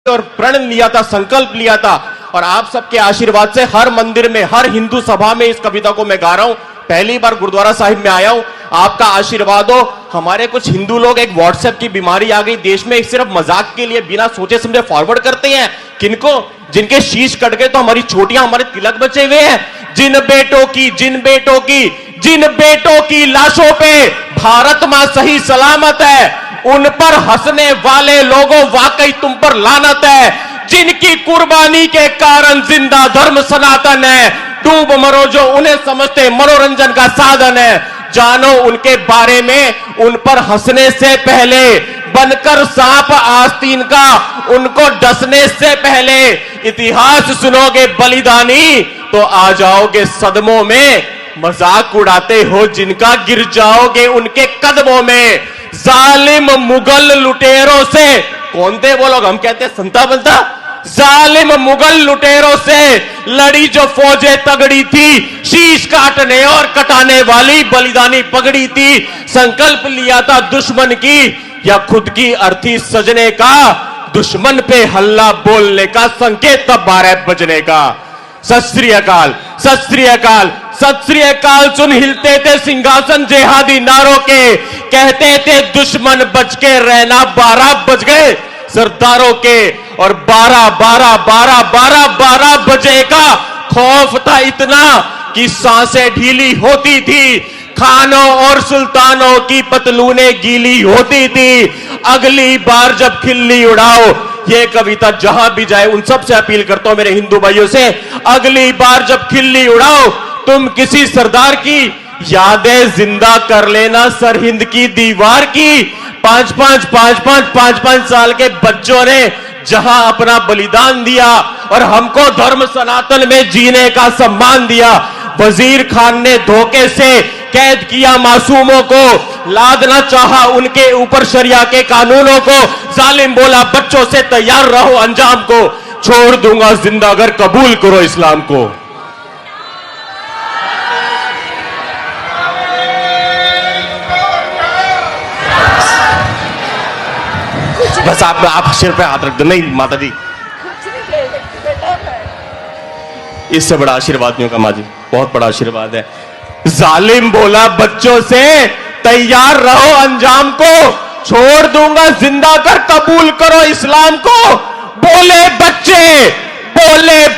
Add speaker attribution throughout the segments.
Speaker 1: और प्रण लिया था, संकल्प लिया था, और आप सबके आशीर्वाद से हर मंदिर में, हर हिंदू सभा में इस कविता को मैं गा रहा हूं। पहली बार गुरुद्वारा साहिब में आया हूं, आपका आशीर्वाद हो। हमारे कुछ हिंदू लोग, एक व्हाट्सएप की बीमारी आ गई देश में, सिर्फ मजाक के लिए बिना सोचे समझे फॉरवर्ड करते हैं। किनको? जिनके शीश कट गए तो हमारी चोटियां, हमारे तिलक बचे हुए हैं। जिन बेटों की लाशों पे भारत मां सही सलामत है, उन पर हंसने वाले लोगों वाकई तुम पर लानत है। जिनकी कुर्बानी के कारण जिंदा धर्म सनातन है, डूब मरो जो उन्हें समझते मनोरंजन का साधन है। जानो उनके बारे में, उन पर हंसने से पहले बनकर सांप आस्तीन का, उनको डसने से पहले इतिहास सुनोगे बलिदानी, तो आ जाओगे सदमों में। मजाक उड़ाते हो जिनका, गिर जाओगे उनके कदमों में। जालिम मुगल लुटेरों से, कौन थे वो लोग? हम कहते हैं संता बनता। जालिम मुगल लुटेरों से लड़ी जो फौजें तगड़ी थी, शीश काटने और कटाने वाली बलिदानी पगड़ी थी। संकल्प लिया था दुश्मन की या खुद की अर्थी सजने का, दुश्मन पे हल्ला बोलने का, संकेत तब 12 बजने का। सत श्री अकाल, सत श्री अकाल, सत श्री अकाल सुन हिलते थे सिंहासन जेहादी नारों के। कहते थे दुश्मन बच के रहना, 12 बज गए सरदारों के। और 12 बजे का खौफ था इतना कि सांसें ढीली होती थी, खानों और सुल्तानों की पतलूनें गीली होती थी। अगली बार जब खिल्ली उड़ाओ, ये कविता जहां भी जाए उन सबसे अपील करता हूं मेरे हिंदू भाइयों से, अगली बार जब खिल्ली उड़ाओ तुम किसी सरदार की यादें जिंदा कर लेना, सरहिंद की दीवार की। 5-5 साल के बच्चों ने जहां अपना बलिदान दिया और हमको धर्म सनातन में जीने का सम्मान दिया। वजीर खान ने धोखे से कैद किया मासूमों को, लादना चाहा उनके ऊपर शरिया के कानूनों को। जालिम बोला बच्चों से तैयार रहो अंजाम को, छोड़ दूंगा जिंदा अगर कबूल करो इस्लाम को। बस आप सिर पे हाथ रख दो। नहीं माता जी, इससे बड़ा आशीर्वाद नहीं होगा माँ जी, बहुत बड़ा आशीर्वाद है। जालिम बोला बच्चों से तैयार रहो अंजाम को, छोड़ दूंगा जिंदा कर कबूल करो इस्लाम को। बोले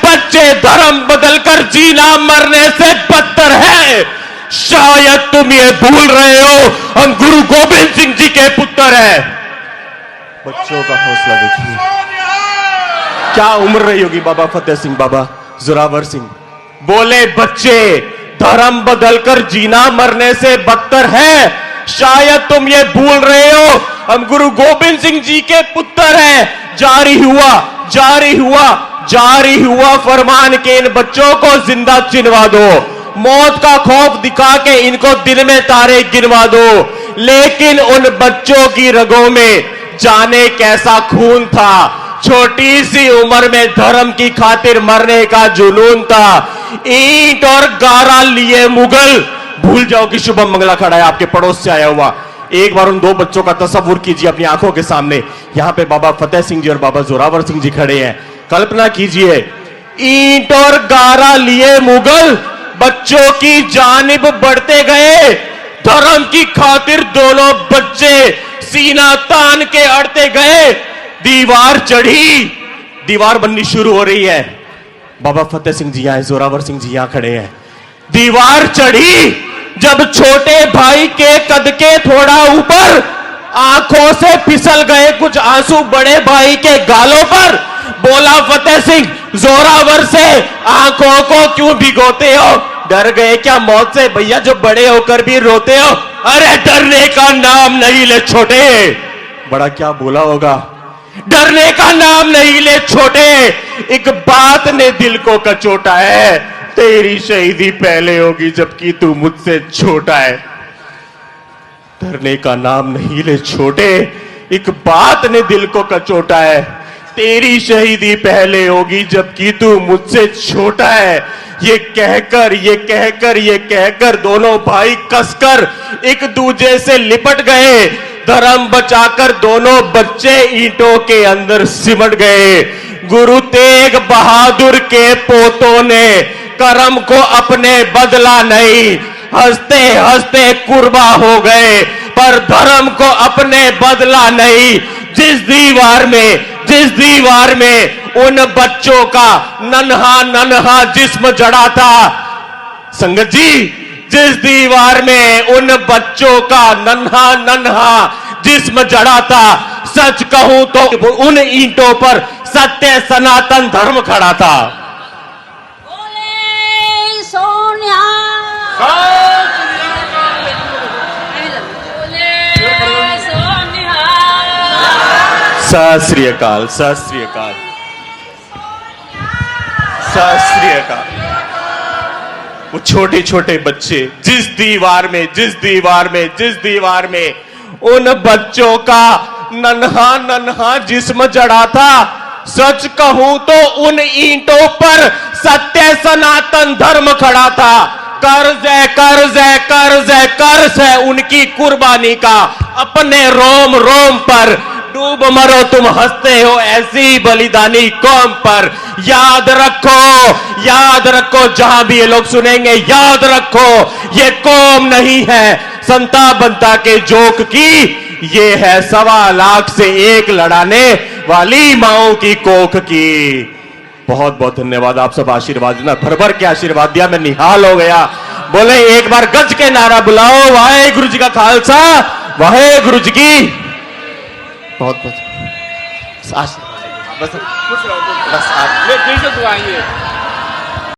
Speaker 1: बच्चे धर्म बदलकर जीना मरने से बदतर है। शायद तुम ये भूल रहे हो हम गुरु गोविंद सिंह जी के पुत्र हैं। बच्चों का हौसला देखिए, क्या उम्र रही होगी बाबा फतेह सिंह, बाबा जोरावर सिंह। बोले बच्चे धर्म बदलकर जीना मरने से बदतर है। शायद तुम ये भूल रहे हो हम गुरु गोविंद सिंह जी के पुत्र हैं। जारी हुआ फरमान के इन बच्चों को जिंदा चिनवा दो। मौत का खौफ दिखा के इनको दिन में तारे गिनवा दो। लेकिन उन बच्चों की रगों में जाने कैसा खून था, छोटी सी उम्र में धर्म की खातिर मरने का जुनून था। ईंट और गारा लिए मुगल, भूल जाओ कि शुभम मंगला खड़ा है आपके पड़ोस से आया हुआ। एक बार उन दो बच्चों का तस्वीर कीजिए अपनी आंखों के सामने। यहां पे बाबा फतेह सिंह जी और बाबा जोरावर सिंह जी खड़े हैं। कल्पना कीजिए, ईंट और गारा लिए मुगल बच्चों की जानिब बढ़ते गए। धर्म की खातिर दोनों बच्चे सीना तान के अड़ते गए। दीवार चढ़ी, दीवार बननी शुरू हो रही है। बाबा फतेह सिंह जी यहां, जोरावर सिंह जी यहां खड़े हैं। दीवार चढ़ी जब छोटे भाई के कद के थोड़ा ऊपर, आंखों से फिसल गए कुछ आंसू बड़े भाई के गालों पर। बोला फतेह सिंह जोरावर से, आंखों को क्यों भिगोते हो? डर गए क्या मौत से भैया जो बड़े होकर भी रोते हो? अरे डरने का नाम नहीं ले छोटे। बड़ा क्या बोला होगा, डरने का नाम नहीं ले छोटे। एक बात ने दिल को कचोटा है, तेरी शहीदी पहले होगी जबकि तू मुझसे छोटा है। डरने का नाम नहीं ले छोटे, एक बात ने दिल को कचोटा है, तेरी शहीदी पहले होगी जबकि तू मुझसे छोटा है। ये कहकर दोनों भाई कसकर एक दूजे से लिपट गए। धर्म बचाकर दोनों बच्चे ईंटों के अंदर सिमट गए। गुरु तेग बहादुर के पोतों ने कर्म को अपने बदला नहीं, हंसते हंसते कुर्बा हो गए, पर धर्म को अपने बदला नहीं। जिस दीवार में उन बच्चों का नन्हा नन्हा जिस्म जड़ा था, संगत जी, जिस दीवार में उन बच्चों का नन्हा नन्हा जिस्म जड़ा था, सच कहूं तो उन ईंटों पर सत्य सनातन धर्म खड़ा था।
Speaker 2: बोले सोनिया,
Speaker 1: सत श्री अकाल, सत श्री अकाल, सत श्री अकाल। वो छोटे छोटे बच्चे जिस दीवार में उन बच्चों का नन्हा नन्हा जिस्म जड़ा था, सच कहूं तो उन ईंटों पर सत्य सनातन धर्म खड़ा था। कर्ज है, कर्ज है, कर्ज है, कर्ज है उनकी कुर्बानी का अपने रोम रोम पर। डूब मरो तुम हंसते हो ऐसी बलिदानी कौम पर। याद रखो जहां भी ये लोग सुनेंगे, याद रखो ये कौम नहीं है संता बनता के जोक की, ये है 1.25 लाख से एक लड़ाने वाली माओ की कोख की। बहुत बहुत धन्यवाद। आप सब आशीर्वाद देना, भर भर के आशीर्वाद दिया, मैं निहाल हो गया। बोले एक बार गज के नारा बुलाओ, वाहेगुरु जी का खालसा, वाहेगुरु जी की बहुत बहुत आशीर्वाद। बस आप दुआएंगे।